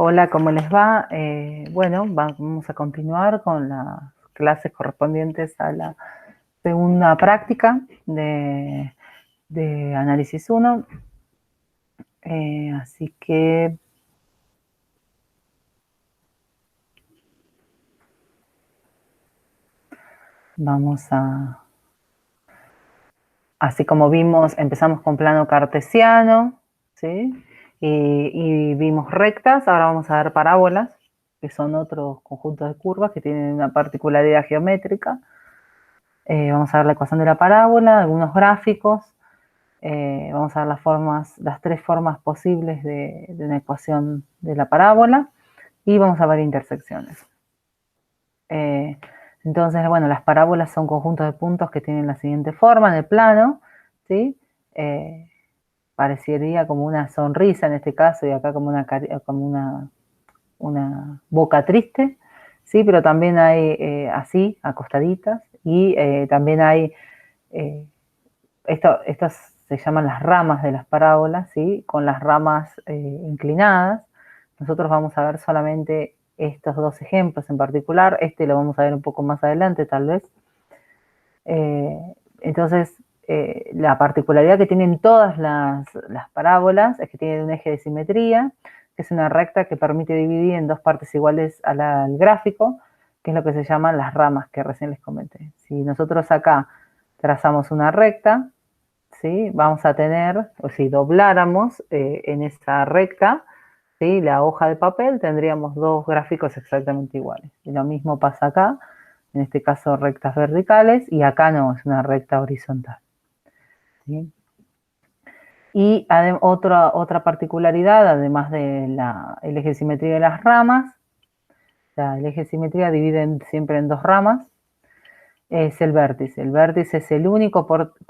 Hola, ¿cómo les va? Bueno, vamos a continuar con las clases correspondientes a la segunda práctica de análisis 1. Así que vamos a... Así como vimos, empezamos con plano cartesiano, ¿sí? Y vimos rectas, ahora vamos a ver parábolas, que son otros conjuntos de curvas que tienen una particularidad geométrica. Vamos a ver la ecuación de la parábola, algunos gráficos. Vamos a ver las tres formas posibles de una ecuación de la parábola y vamos a ver intersecciones. Entonces, bueno, las parábolas son conjuntos de puntos que tienen la siguiente forma en el plano, ¿sí? Parecería como una sonrisa en este caso y acá como una boca triste, ¿sí? Pero también hay así, acostaditas, y también hay estas se llaman las ramas de las parábolas, ¿sí? Con las ramas inclinadas. Nosotros vamos a ver solamente estos dos ejemplos en particular. Este lo vamos a ver un poco más adelante, tal vez. Entonces, la particularidad que tienen todas las parábolas es que tienen un eje de simetría, que es una recta que permite dividir en dos partes iguales al gráfico, que es lo que se llaman las ramas que recién les comenté. Si nosotros acá trazamos una recta, ¿sí? Vamos a tener, o si dobláramos en esa recta, ¿sí? La hoja de papel, tendríamos dos gráficos exactamente iguales. Y lo mismo pasa acá, en este caso rectas verticales, y acá no, es una recta horizontal, ¿sí? Y otra particularidad, además del eje de simetría de las ramas, o sea, el eje de simetría divide siempre en dos ramas, es el vértice. El vértice es el único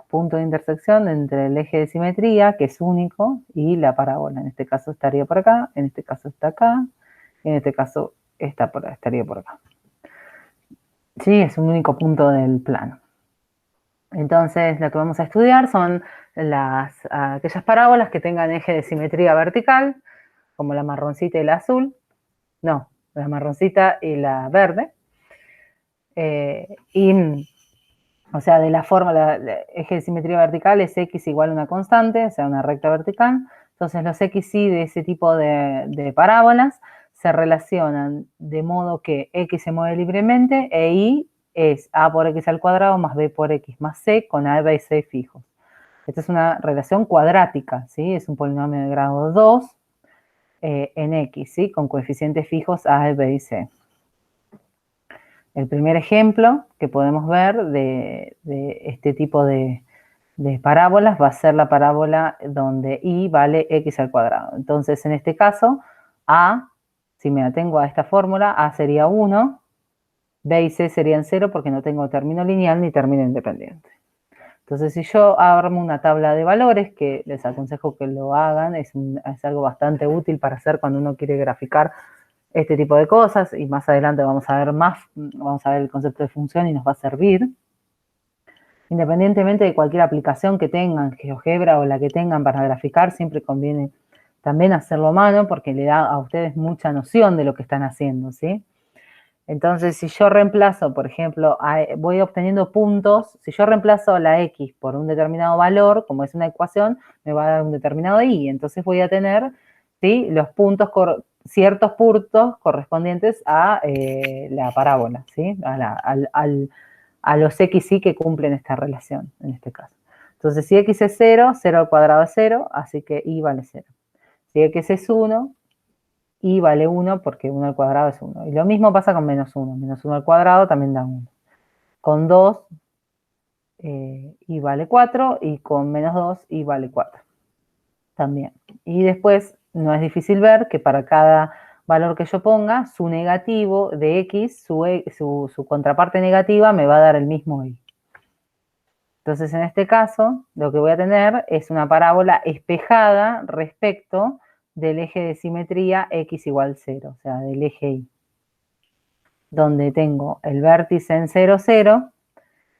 punto de intersección entre el eje de simetría, que es único, y la parábola. En este caso estaría por acá, en este caso está acá, y en este caso estaría por acá. Sí, es un único punto del plano. Entonces, lo que vamos a estudiar son aquellas parábolas que tengan eje de simetría vertical, como la marroncita y la azul. No, la marroncita y la verde. O sea, de la forma, el eje de simetría vertical es x igual a una constante, o sea, una recta vertical. Entonces, los xy de ese tipo de parábolas se relacionan de modo que x se mueve libremente e y es a por x al cuadrado más b por x más c con a, b y c fijos. Esta es una relación cuadrática, ¿sí? Es un polinomio de grado 2 en x, ¿sí? Con coeficientes fijos a, b y c. El primer ejemplo que podemos ver de este tipo de parábolas va a ser la parábola donde y vale x al cuadrado. Entonces, en este caso, a, si me atengo a esta fórmula, a sería 1, b y c serían 0 porque no tengo término lineal ni término independiente. Entonces, si yo armo una tabla de valores, que les aconsejo que lo hagan, es algo bastante útil para hacer cuando uno quiere graficar este tipo de cosas, y más adelante vamos a ver el concepto de función y nos va a servir. Independientemente de cualquier aplicación que tengan, GeoGebra o la que tengan para graficar, siempre conviene también hacerlo a mano porque le da a ustedes mucha noción de lo que están haciendo, ¿sí? Entonces, si yo reemplazo, por ejemplo, voy obteniendo puntos, si yo reemplazo la x por un determinado valor, como es una ecuación, me va a dar un determinado y. Entonces voy a tener, ¿sí? Los puntos, ciertos puntos correspondientes a la parábola, ¿sí? A los xy que cumplen esta relación, en este caso. Entonces, si x es 0, 0 al cuadrado es 0, así que y vale 0. Si x es 1, y vale 1 porque 1 al cuadrado es 1. Y lo mismo pasa con menos 1. Menos 1 al cuadrado también da 1. Con 2 y vale 4 y con menos 2 y vale 4. También. Y después no es difícil ver que para cada valor que yo ponga, su negativo de x, su contraparte negativa me va a dar el mismo y. Entonces, en este caso, lo que voy a tener es una parábola espejada respecto del eje de simetría x igual 0, o sea, del eje y. Donde tengo el vértice en 0, 0,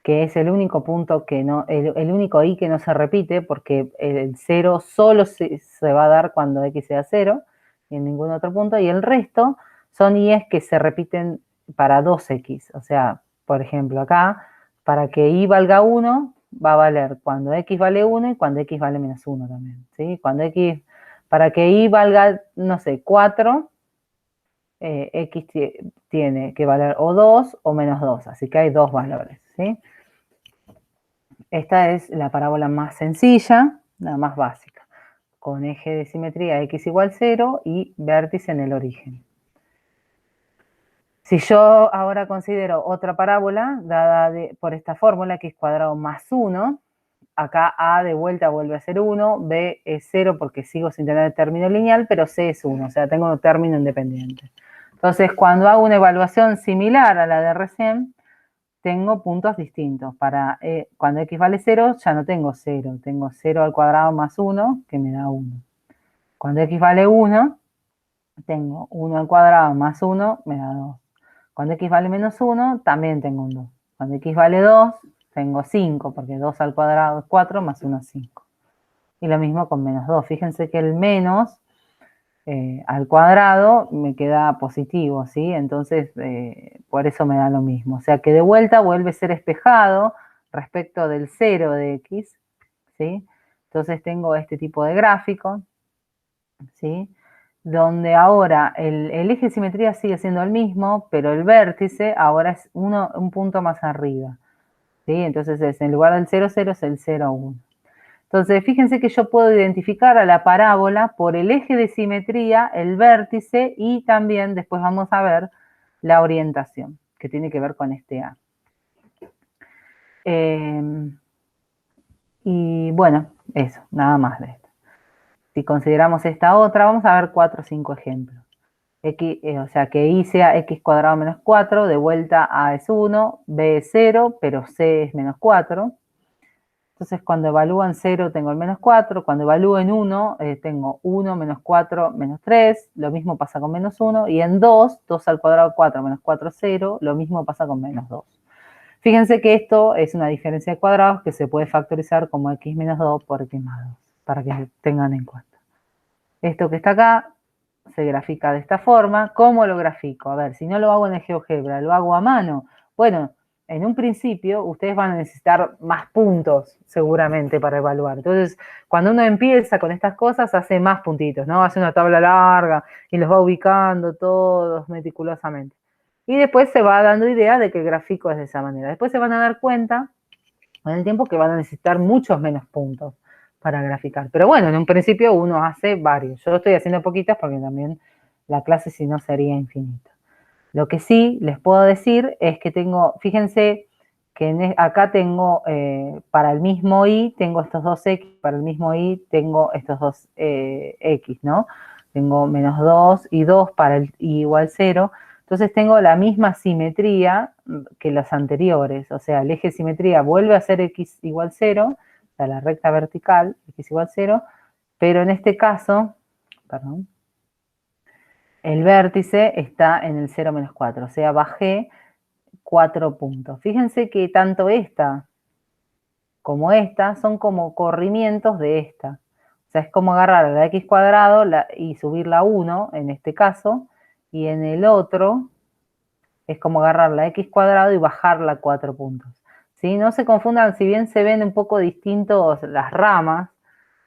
que es el único punto que no, el único i que no se repite, porque el 0 solo se va a dar cuando x sea 0, y en ningún otro punto, y el resto son I's que se repiten para 2X. O sea, por ejemplo, acá, para que Y valga 1, va a valer cuando X vale 1 y cuando X vale menos 1 también, ¿sí? Para que Y valga, no sé, 4, X tiene que valer o 2 o menos 2, así que hay dos valores, ¿sí? Esta es la parábola más sencilla, la más básica, con eje de simetría X igual 0 y vértice en el origen. Si yo ahora considero otra parábola dada por esta fórmula, x cuadrado más 1, acá A de vuelta vuelve a ser 1, B es 0 porque sigo sin tener el término lineal, pero C es 1, o sea, tengo un término independiente. Entonces, cuando hago una evaluación similar a la de recién, tengo puntos distintos. Cuando x vale 0, ya no tengo 0, tengo 0 al cuadrado más 1, que me da 1. Cuando x vale 1, tengo 1 al cuadrado más 1, me da 2. Cuando x vale menos 1, también tengo un 2. Cuando x vale 2, tengo 5, porque 2 al cuadrado es 4, más 1 es 5. Y lo mismo con menos 2. Fíjense que el menos al cuadrado me queda positivo, ¿sí? Entonces, por eso me da lo mismo. O sea que de vuelta vuelve a ser espejado respecto del 0 de x, ¿sí? Entonces tengo este tipo de gráfico, ¿sí? Donde ahora el eje de simetría sigue siendo el mismo, pero el vértice ahora es un punto más arriba, ¿sí? Entonces en lugar del 0, 0 es el 0, 1. Entonces, fíjense que yo puedo identificar a la parábola por el eje de simetría, el vértice y también después vamos a ver la orientación, que tiene que ver con este A. Y bueno, eso, nada más de esto. Si consideramos esta otra, vamos a ver 4 o 5 ejemplos. O sea, que Y sea x cuadrado menos 4, de vuelta A es 1, B es 0, pero C es menos 4. Entonces, cuando evalúan 0 tengo el menos 4, cuando evalúen 1 tengo 1 menos 4 menos 3, lo mismo pasa con menos 1, y en 2, 2 al cuadrado 4 menos 4 0, lo mismo pasa con menos 2. Fíjense que esto es una diferencia de cuadrados que se puede factorizar como x menos 2 por x más 2, para que tengan en cuenta. Esto que está acá se grafica de esta forma. ¿Cómo lo grafico? A ver, si no lo hago en el GeoGebra, lo hago a mano. Bueno, en un principio ustedes van a necesitar más puntos seguramente para evaluar. Entonces, cuando uno empieza con estas cosas, hace más puntitos, ¿no? Hace una tabla larga y los va ubicando todos meticulosamente. Y después se va dando idea de que el gráfico es de esa manera. Después se van a dar cuenta con el tiempo que van a necesitar muchos menos puntos para graficar. Pero bueno, en un principio uno hace varios. Yo estoy haciendo poquitas porque también la clase si no sería infinita. Lo que sí les puedo decir es que tengo, fíjense que acá tengo para el mismo y tengo estos dos x, para el mismo y tengo estos dos x, ¿no? Tengo menos 2 y 2 para el y igual 0. Entonces tengo la misma simetría que los anteriores. O sea, el eje de simetría vuelve a ser x igual 0, o sea, la recta vertical, x igual 0, pero en este caso, perdón, el vértice está en el 0 menos 4, o sea, bajé 4 puntos. Fíjense que tanto esta como esta son como corrimientos de esta. O sea, es como agarrar la x cuadrado y subirla a 1, en este caso, y en el otro es como agarrar la x cuadrado y bajarla 4 puntos. ¿Sí? No se confundan, si bien se ven un poco distintos las ramas,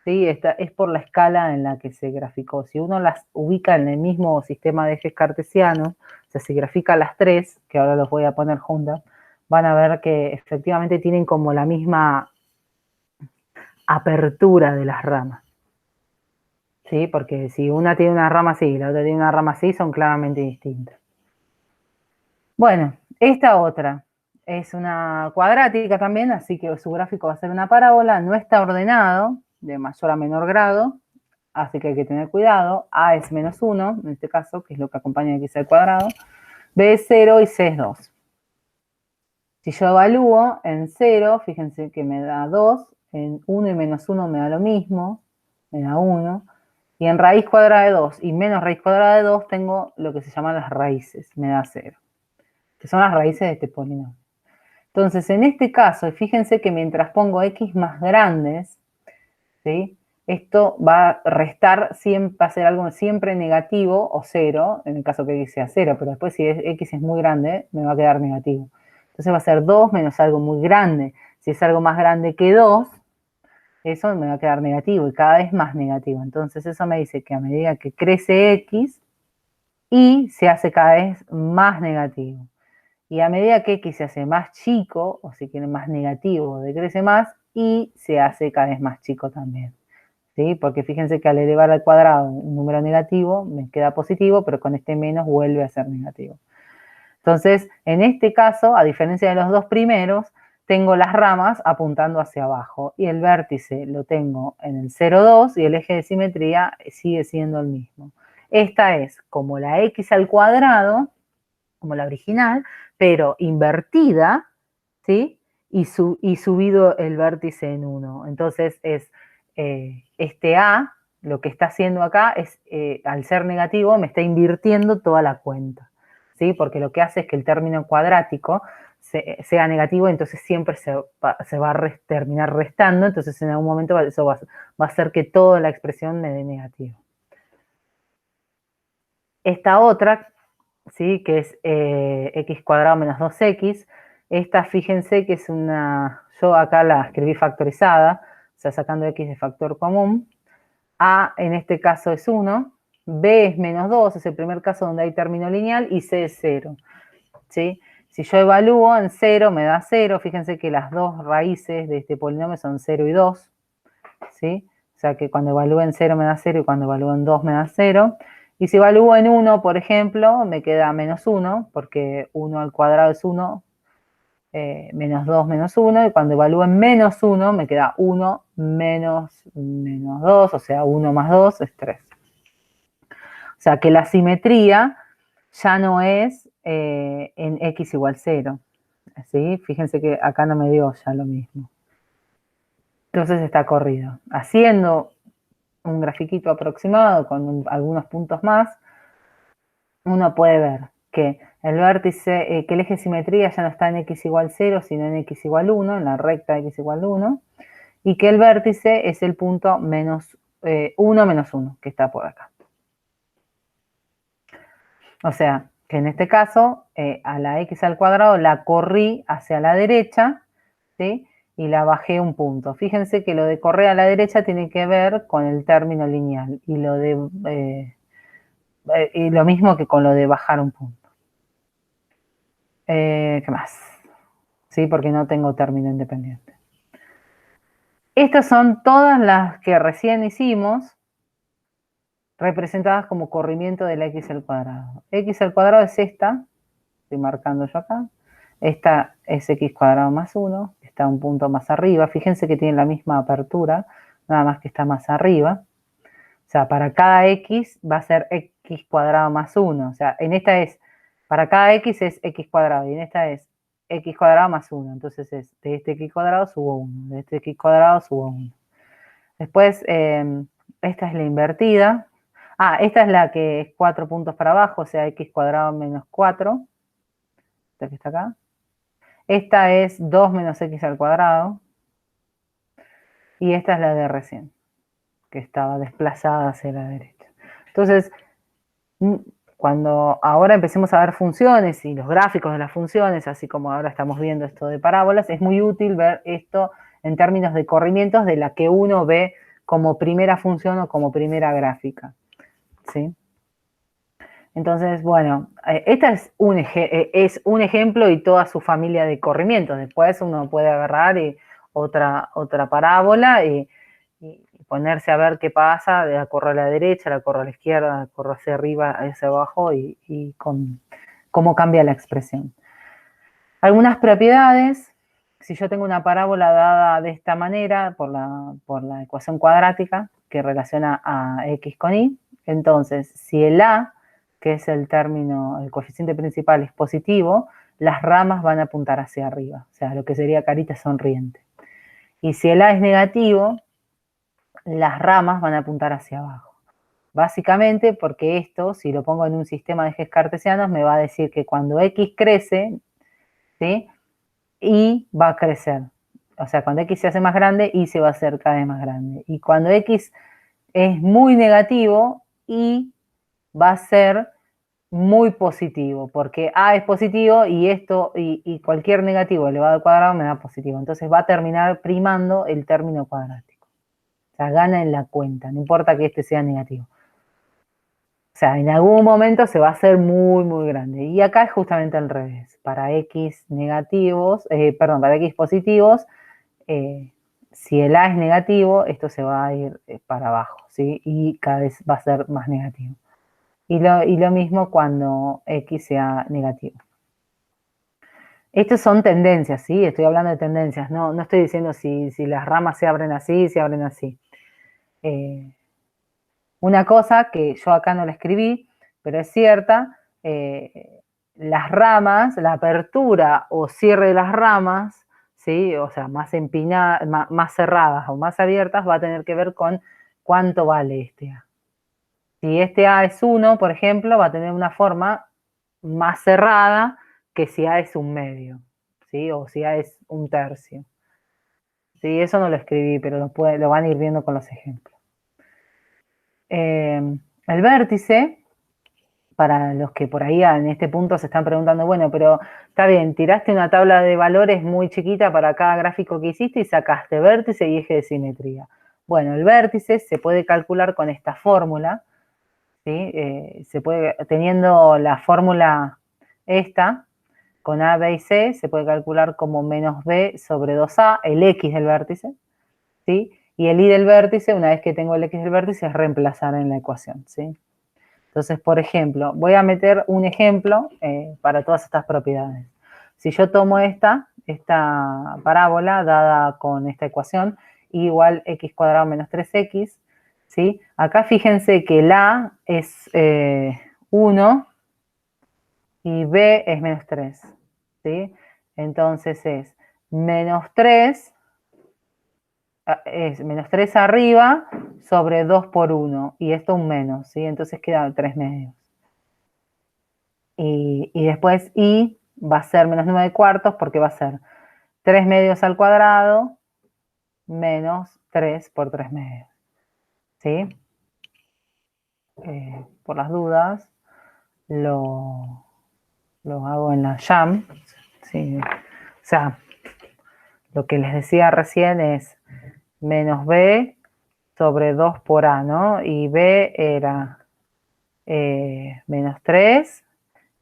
¿sí? Es por la escala en la que se graficó. Si uno las ubica en el mismo sistema de ejes cartesianos, o sea, si grafica las tres, que ahora los voy a poner juntas, van a ver que efectivamente tienen como la misma apertura de las ramas. ¿Sí? Porque si una tiene una rama así y la otra tiene una rama así, son claramente distintas. Bueno, esta otra es una cuadrática también, así que su gráfico va a ser una parábola, no está ordenado, de mayor a menor grado, así que hay que tener cuidado. A es menos 1, en este caso, que es lo que acompaña a x al cuadrado. B es 0 y C es 2. Si yo evalúo en 0, fíjense que me da 2, en 1 y menos 1 me da lo mismo, me da 1, y en raíz cuadrada de 2 y menos raíz cuadrada de 2 tengo lo que se llaman las raíces, me da 0, que son las raíces de este polinomio. Entonces, en este caso, fíjense que mientras pongo x más grandes, ¿sí? esto va a restar, siempre, va a ser algo siempre negativo o cero, en el caso que x sea cero, pero después si x es muy grande, me va a quedar negativo. Entonces va a ser 2 menos algo muy grande. Si es algo más grande que 2, eso me va a quedar negativo y cada vez más negativo. Entonces eso me dice que a medida que crece x, y se hace cada vez más negativo. Y a medida que x se hace más chico, o si quieren más negativo, decrece más, y se hace cada vez más chico también. ¿Sí? Porque fíjense que al elevar al cuadrado un número negativo me queda positivo, pero con este menos vuelve a ser negativo. Entonces, en este caso, a diferencia de los dos primeros, tengo las ramas apuntando hacia abajo y el vértice lo tengo en el 0, 2 y el eje de simetría sigue siendo el mismo. Esta es como la x al cuadrado, como la original, pero invertida, ¿sí? Y subido el vértice en 1. Entonces es este A, lo que está haciendo acá es, al ser negativo, me está invirtiendo toda la cuenta, ¿sí? Porque lo que hace es que el término cuadrático sea negativo, entonces siempre se va a terminar restando, entonces en algún momento eso va a hacer que toda la expresión me dé negativo. Esta otra, ¿sí? Que es x cuadrado menos 2x, esta fíjense que es una, yo acá la escribí factorizada, o sea, sacando x de factor común. A en este caso es 1, B es menos 2, es el primer caso donde hay término lineal, y C es 0, ¿sí? Si yo evalúo en 0 me da 0, fíjense que las dos raíces de este polinomio son 0 y 2, ¿sí? O sea que cuando evalúo en 0 me da 0 y cuando evalúo en 2 me da 0. Y si evalúo en 1, por ejemplo, me queda menos 1, porque 1 al cuadrado es 1, menos 2 menos 1, y cuando evalúo en menos 1 me queda 1 menos 2, o sea, 1 más 2 es 3. O sea que la simetría ya no es en x igual 0, ¿sí? Fíjense que acá no me dio ya lo mismo. Entonces está corrido. Haciendo un grafiquito aproximado con algunos puntos más, uno puede ver que el vértice, que el eje de simetría ya no está en x igual 0, sino en x igual 1, en la recta x igual 1, y que el vértice es el punto menos 1 menos 1, que está por acá. O sea, que en este caso, a la x al cuadrado la corrí hacia la derecha, ¿sí? Y la bajé un punto. Fíjense que lo de correr a la derecha tiene que ver con el término lineal, y lo mismo que con lo de bajar un punto. ¿Qué más? Sí, porque no tengo término independiente. Estas son todas las que recién hicimos, representadas como corrimiento de la x al cuadrado. X al cuadrado es esta, estoy marcando yo acá. Esta es x cuadrado más 1, está un punto más arriba. Fíjense que tiene la misma apertura, nada más que está más arriba. O sea, para cada x va a ser x cuadrado más 1. O sea, en esta es, para cada x es x cuadrado, y en esta es x cuadrado más 1. Entonces es, de este x cuadrado subo 1, de este x cuadrado subo 1. Después, esta es la invertida. Ah, esta es la que es 4 puntos para abajo, o sea, x cuadrado menos 4. Esta que está acá. Esta es 2 menos x al cuadrado. Y esta es la de recién, que estaba desplazada hacia la derecha. Entonces, cuando ahora empecemos a ver funciones y los gráficos de las funciones, así como ahora estamos viendo esto de parábolas, es muy útil ver esto en términos de corrimientos de la que uno ve como primera función o como primera gráfica, ¿sí? Entonces, bueno, esta es un ejemplo y toda su familia de corrimientos. Después uno puede agarrar otra parábola y ponerse a ver qué pasa, la corro a la derecha, la corro a la izquierda, la corro hacia arriba, hacia abajo y cómo cambia la expresión. Algunas propiedades, si yo tengo una parábola dada de esta manera por la ecuación cuadrática que relaciona a x con y, entonces si el a, que es el coeficiente principal, es positivo, las ramas van a apuntar hacia arriba, o sea, lo que sería carita sonriente. Y si el a es negativo, las ramas van a apuntar hacia abajo. Básicamente porque esto, si lo pongo en un sistema de ejes cartesianos, me va a decir que cuando x crece, ¿sí? Y va a crecer. o sea, cuando x se hace más grande, y se va a hacer cada vez más grande. Y cuando x es muy negativo, y va a ser muy positivo, porque a es positivo y esto, y cualquier negativo elevado al cuadrado me da positivo. Entonces va a terminar primando el término cuadrático. O sea, gana en la cuenta, no importa que este sea negativo. O sea, en algún momento se va a hacer muy, muy grande. Y acá es justamente al revés. Para x negativos, para x positivos, si el a es negativo, esto se va a ir para abajo, ¿sí? Y cada vez va a ser más negativo. Y lo mismo cuando x sea negativo. Estas son tendencias, ¿sí? Estoy hablando de tendencias, no estoy diciendo si las ramas se abren así, se abren así. Una cosa que yo acá no la escribí, pero es cierta, las ramas, la apertura o cierre de las ramas, ¿sí? O sea, más empinadas, más cerradas o más abiertas, va a tener que ver con cuánto vale este A. Si este A es 1, por ejemplo, va a tener una forma más cerrada que si A es un medio, ¿sí? O si A es un tercio. Sí, eso no lo escribí, pero lo van a ir viendo con los ejemplos. El vértice, para los que por ahí en este punto se están preguntando, bueno, pero está bien, tiraste una tabla de valores muy chiquita para cada gráfico que hiciste y sacaste vértice y eje de simetría. Bueno, el vértice se puede calcular con esta fórmula, ¿sí? Se puede, teniendo la fórmula esta, con A, B y C, se puede calcular como menos B sobre 2A, el X del vértice, ¿sí? Y el Y del vértice, una vez que tengo el X del vértice, es reemplazar en la ecuación, ¿sí? Entonces, por ejemplo, voy a meter un ejemplo para todas estas propiedades. Si yo tomo esta parábola dada con esta ecuación, y igual x cuadrado menos 3x, ¿sí? Acá fíjense que la es 1 y b es menos 3, ¿sí? Entonces es menos 3, es menos 3 arriba sobre 2 por 1, y esto un menos, ¿sí? Entonces queda 3 medios. Y después y va a ser menos 9 cuartos porque va a ser 3 medios al cuadrado menos 3 por 3 medios. ¿Sí? Por las dudas, lo hago en la YAM. ¿Sí? O sea, lo que les decía recién es menos B sobre 2 por A, ¿no? Y B era menos 3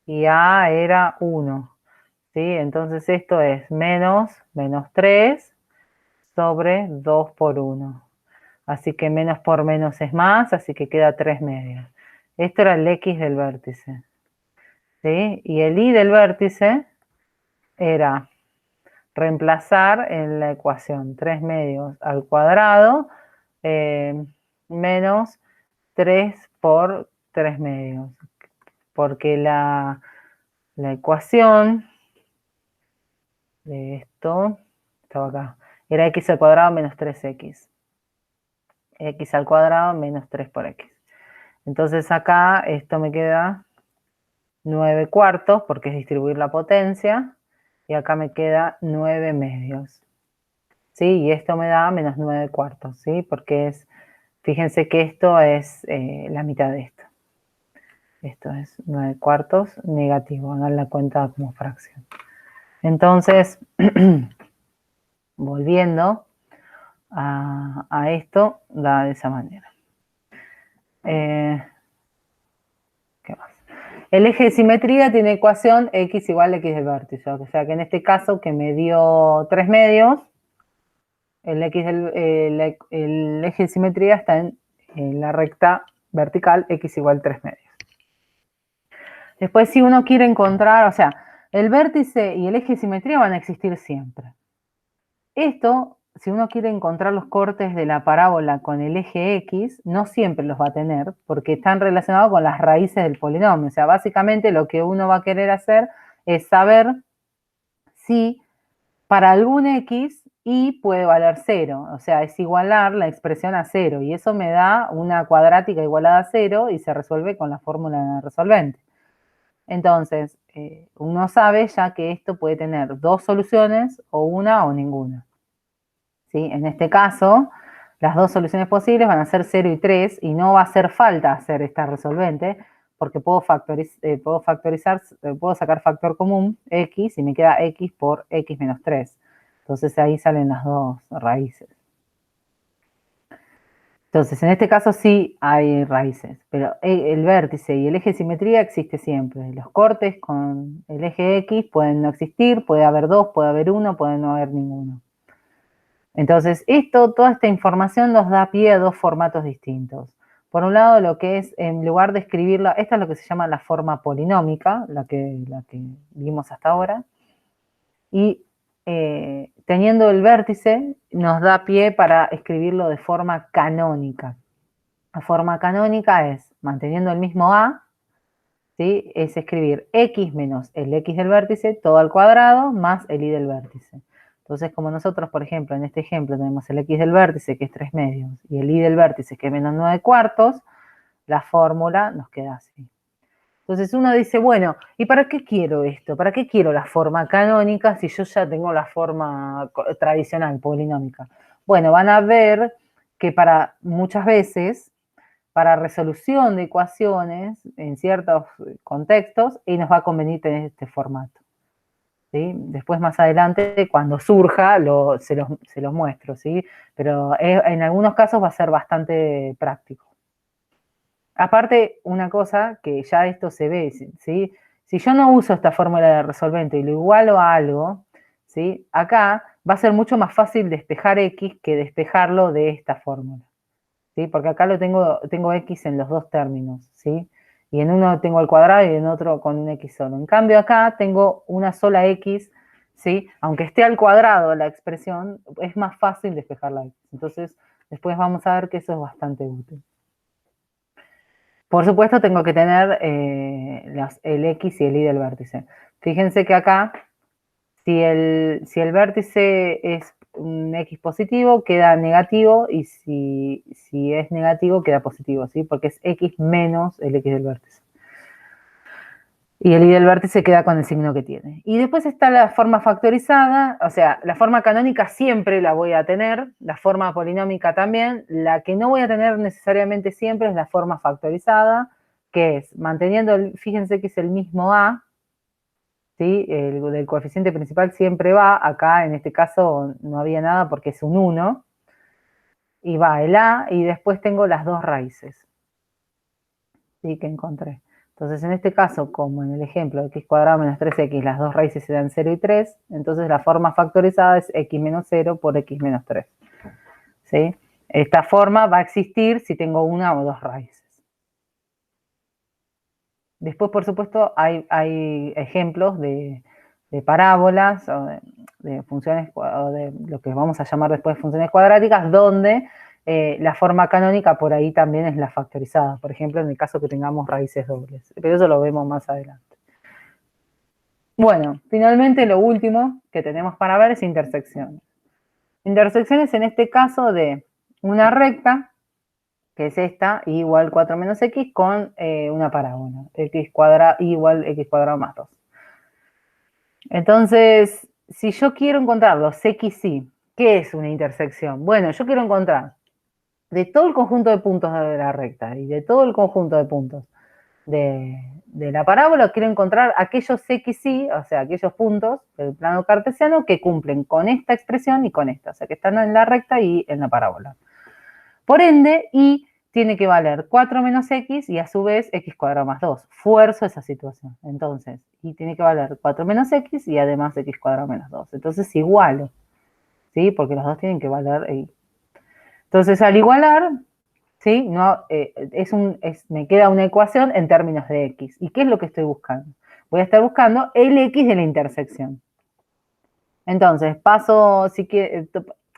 y A era 1. ¿Sí? Entonces esto es menos 3 sobre 2 por 1. Así que menos por menos es más, así que queda 3 medios. Esto era el X del vértice. ¿Sí? Y el Y del vértice era reemplazar en la ecuación 3 medios al cuadrado menos 3 por 3 medios. Porque la ecuación de esto, estaba acá, era x al cuadrado menos 3x. X al cuadrado menos 3 por x. Entonces acá esto me queda 9 cuartos, porque es distribuir la potencia, y acá me queda 9 medios. ¿Sí? Y esto me da menos 9 cuartos, ¿sí? Porque es, fíjense que esto es la mitad de esto. Esto es 9 cuartos negativo, hagan la cuenta como fracción. Entonces, volviendo a esto, da de esa manera. ¿Qué más? El eje de simetría tiene ecuación x igual a x del vértice. O sea que en este caso que me dio 3 medios, el eje de simetría está en la recta vertical x igual 3 medios. Después si uno quiere encontrar, o sea, el vértice y el eje de simetría van a existir siempre. Esto, si uno quiere encontrar los cortes de la parábola con el eje X, no siempre los va a tener, porque están relacionados con las raíces del polinomio. O sea, básicamente lo que uno va a querer hacer es saber si para algún X Y puede valer 0. O sea, es igualar la expresión a 0. Y eso me da una cuadrática igualada a 0 y se resuelve con la fórmula resolvente. Entonces, uno sabe ya que esto puede tener dos soluciones, o una o ninguna. ¿sí? En este caso, las dos soluciones posibles van a ser 0 y 3 y no va a hacer falta hacer esta resolvente porque puedo factorizar, puedo sacar factor común x y me queda x por x menos 3. Entonces ahí salen las dos raíces. Entonces, en este caso sí hay raíces, pero el vértice y el eje de simetría existe siempre. Los cortes con el eje X pueden no existir, puede haber dos, puede haber uno, puede no haber ninguno. Entonces, toda esta información nos da pie a dos formatos distintos. Por un lado, lo que es, en lugar de escribirla, esta es lo que se llama la forma polinómica, la que vimos hasta ahora, y teniendo el vértice nos da pie para escribirlo de forma canónica. La forma canónica es, manteniendo el mismo A, ¿sí? Es escribir x menos el x del vértice, todo al cuadrado, más el y del vértice. Entonces, como nosotros, por ejemplo, en este ejemplo tenemos el x del vértice, que es 3 medios, y el y del vértice, que es menos 9 cuartos, la fórmula nos queda así. Entonces uno dice, bueno, ¿y para qué quiero esto? ¿Para qué quiero la forma canónica si yo ya tengo la forma tradicional, polinómica? Bueno, van a ver que para muchas veces, para resolución de ecuaciones en ciertos contextos, y nos va a convenir tener este formato. ¿Sí? Después, más adelante, cuando surja, se los muestro, ¿sí? Pero en algunos casos va a ser bastante práctico. Aparte, una cosa que ya esto se ve, ¿sí? Si yo no uso esta fórmula de resolvente y lo igualo a algo, ¿sí? Acá va a ser mucho más fácil despejar x que despejarlo de esta fórmula, ¿sí? Porque acá tengo x en los dos términos, ¿sí? Y en uno tengo al cuadrado y en otro con un x solo. En cambio acá tengo una sola x, ¿sí? Aunque esté al cuadrado la expresión, es más fácil despejar la x. Entonces, después vamos a ver que eso es bastante útil. Por supuesto, tengo que tener el x y el y del vértice. Fíjense que acá, si el vértice es un x positivo, queda negativo, y si es negativo, queda positivo, ¿sí? Porque es x menos el x del vértice. Y el y del vértice queda con el signo que tiene. Y después está la forma factorizada, o sea, la forma canónica siempre la voy a tener, la forma polinómica también. La que no voy a tener necesariamente siempre es la forma factorizada, que es manteniendo, fíjense que es el mismo A, ¿sí? El del coeficiente principal siempre va, acá en este caso no había nada porque es un 1, y va el A, y después tengo las dos raíces, ¿sí? Que encontré. Entonces, en este caso, como en el ejemplo de x cuadrado menos 3x, las dos raíces se dan 0 y 3, entonces la forma factorizada es x menos 0 por x menos 3. ¿Sí? Esta forma va a existir si tengo una o dos raíces. Después, por supuesto, hay ejemplos de parábolas o de funciones, o de lo que vamos a llamar después funciones cuadráticas, donde la forma canónica por ahí también es la factorizada, por ejemplo, en el caso que tengamos raíces dobles, pero eso lo vemos más adelante. Bueno, finalmente lo último que tenemos para ver es intersecciones. Intersecciones en este caso de una recta, que es esta, y igual 4 menos x, con una parábola, x cuadrado igual x cuadrado más 2. Entonces, si yo quiero encontrar los x, y, ¿qué es una intersección? Bueno, yo quiero encontrar de todo el conjunto de puntos de la recta y de todo el conjunto de puntos de la parábola, quiero encontrar aquellos x, y, o sea, aquellos puntos del plano cartesiano que cumplen con esta expresión y con esta, o sea, que están en la recta y en la parábola. Por ende, y tiene que valer 4 menos x y a su vez x cuadrado más 2. Fuerzo esa situación. Entonces, y tiene que valer 4 menos x y además x cuadrado menos 2. Entonces igualo, ¿sí? Porque los dos tienen que valer y. Entonces, al igualar, ¿sí? No, me queda una ecuación en términos de x. ¿Y qué es lo que estoy buscando? Voy a estar buscando el x de la intersección. Entonces,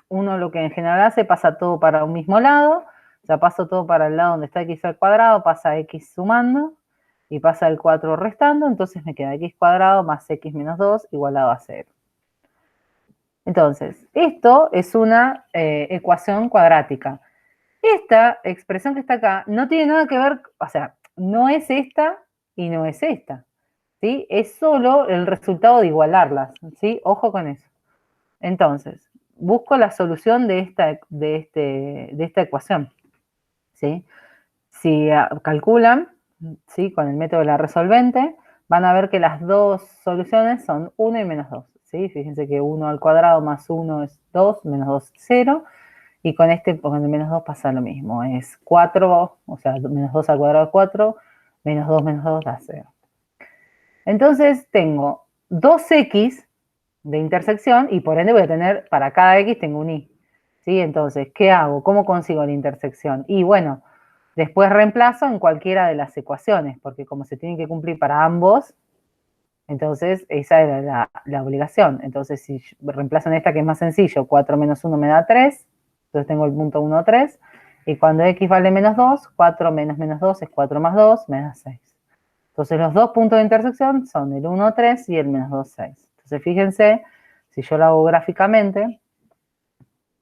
uno lo que en general hace, pasa todo para un mismo lado. O sea, paso todo para el lado donde está x al cuadrado, pasa x sumando, y pasa el 4 restando, entonces me queda x cuadrado más x menos 2 igualado a 0. Entonces, esto es una ecuación cuadrática. Esta expresión que está acá no tiene nada que ver, o sea, no es esta y no es esta, ¿sí? Es solo el resultado de igualarlas, ¿sí? Ojo con eso. Entonces, busco la solución de esta ecuación, ¿sí? Si calculan, ¿sí? Con el método de la resolvente, van a ver que las dos soluciones son 1 y menos 2, ¿sí? Fíjense que 1 al cuadrado más 1 es 2, menos 2 es 0, y con el menos 2 pasa lo mismo, es 4, o sea, menos 2 al cuadrado es 4, menos 2 da 0. Entonces tengo 2x de intersección y por ende voy a tener, para cada x tengo un y. ¿Sí? Entonces, ¿qué hago? ¿Cómo consigo la intersección? Y bueno, después reemplazo en cualquiera de las ecuaciones, porque como se tienen que cumplir para ambos, entonces esa era la obligación. Entonces, si reemplazo en esta que es más sencillo, 4 menos 1 me da 3, entonces tengo el punto 1, 3, y cuando x vale menos 2, 4 menos menos 2 es 4 más 2, me da 6. Entonces los dos puntos de intersección son el 1, 3 y el menos 2, 6. Entonces fíjense, si yo lo hago gráficamente,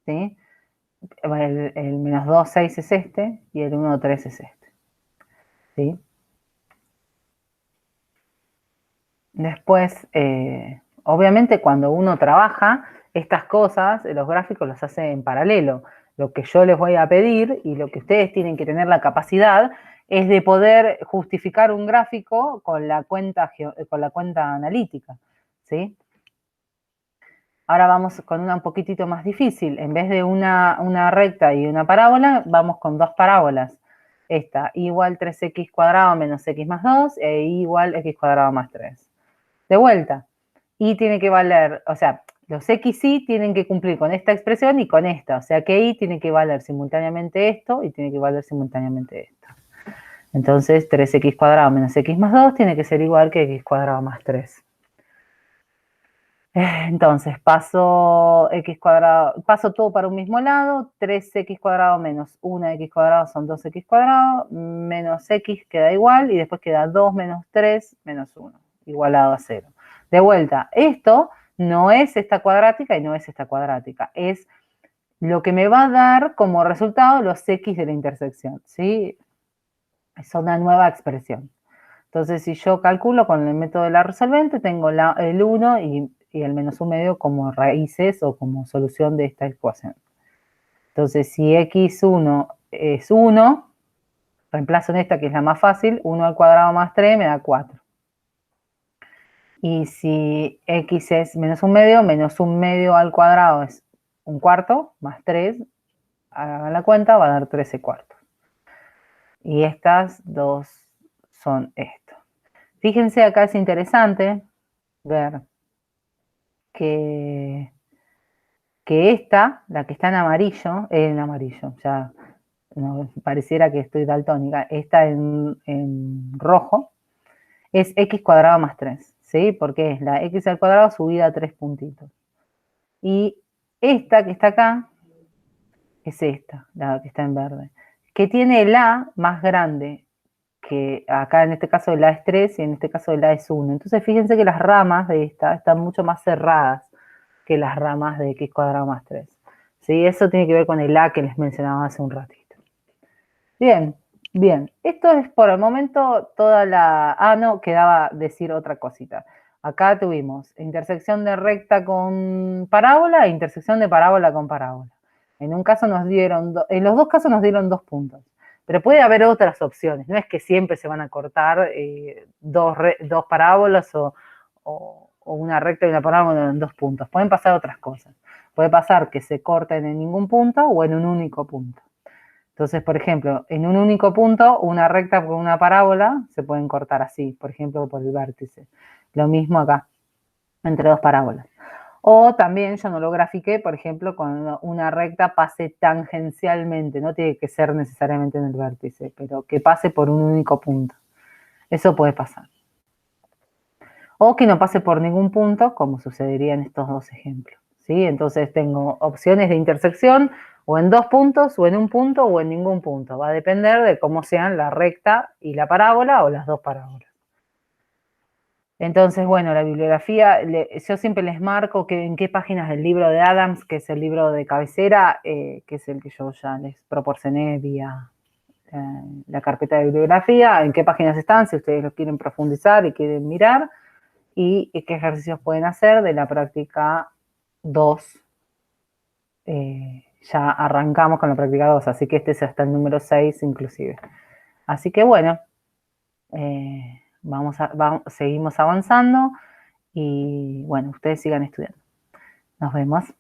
¿sí? El menos 2, 6 es este y el 1, 3 es este. ¿Sí? Después, obviamente cuando uno trabaja, estas cosas, los gráficos los hace en paralelo. Lo que yo les voy a pedir y lo que ustedes tienen que tener la capacidad es de poder justificar un gráfico con la cuenta analítica, ¿sí? Ahora vamos con una un poquitito más difícil. En vez de una recta y una parábola, vamos con dos parábolas. Esta, igual 3x cuadrado menos x más 2 e igual x cuadrado más 3. De vuelta, y tiene que valer, o sea, los x y tienen que cumplir con esta expresión y con esta. O sea que y tiene que valer simultáneamente esto y tiene que valer simultáneamente esto. Entonces, 3x cuadrado menos x más 2 tiene que ser igual que x cuadrado más 3. Entonces, paso todo para un mismo lado, 3x cuadrado menos 1x cuadrado son 2x cuadrado, menos x queda igual, y después queda 2 menos 3 menos 1, igualado a 0. De vuelta, esto no es esta cuadrática y no es esta cuadrática, es lo que me va a dar como resultado los x de la intersección, ¿sí? Es una nueva expresión. Entonces, si yo calculo con el método de la resolvente, tengo el 1 y el menos 1 medio como raíces o como solución de esta ecuación. Entonces, si x1 es 1, reemplazo en esta que es la más fácil, 1 al cuadrado más 3 me da 4. Y si x es menos 1 medio al cuadrado es 1/4, más 3, hagan la cuenta, va a dar 13 cuartos. Y estas dos son esto. Fíjense, acá es interesante ver que esta, la que está en amarillo, ya no, pareciera que estoy daltónica, esta en rojo, es x cuadrado más 3, ¿sí? Porque es la x al cuadrado subida a 3 puntitos. Y esta que está acá es esta, la que está en verde, que tiene el a más grande, que acá en este caso el a es 3 y en este caso el a es 1. Entonces fíjense que las ramas de esta están mucho más cerradas que las ramas de x cuadrado más 3. ¿Sí? Eso tiene que ver con el a que les mencionaba hace un ratito. Bien, bien. Esto es por el momento toda la... Ah, no, quedaba decir otra cosita. Acá tuvimos intersección de recta con parábola e intersección de parábola con parábola. En un caso nos dieron, en los dos casos nos dieron 2 puntos. Pero puede haber otras opciones. No es que siempre se van a cortar dos parábolas o una recta y una parábola en 2 puntos. Pueden pasar otras cosas. Puede pasar que se corten en ningún punto o en un único punto. Entonces, por ejemplo, en un único punto, una recta con una parábola se pueden cortar así, por ejemplo, por el vértice. Lo mismo acá, entre dos parábolas. O también yo no lo grafiqué, por ejemplo, cuando una recta pase tangencialmente, no tiene que ser necesariamente en el vértice, pero que pase por un único punto. Eso puede pasar. O que no pase por ningún punto, como sucedería en estos dos ejemplos, ¿sí? Entonces tengo opciones de intersección o en 2 puntos, o en un punto, o en ningún punto. Va a depender de cómo sean la recta y la parábola o las dos parábolas. Entonces, bueno, la bibliografía, yo siempre les marco en qué páginas del libro de Adams, que es el libro de cabecera, que es el que yo ya les proporcioné vía la carpeta de bibliografía, en qué páginas están, si ustedes lo quieren profundizar y quieren mirar, y qué ejercicios pueden hacer de la práctica 2 ya arrancamos con la práctica 2, así que este es hasta el número 6 inclusive. Así que bueno, seguimos avanzando y bueno, ustedes sigan estudiando. Nos vemos.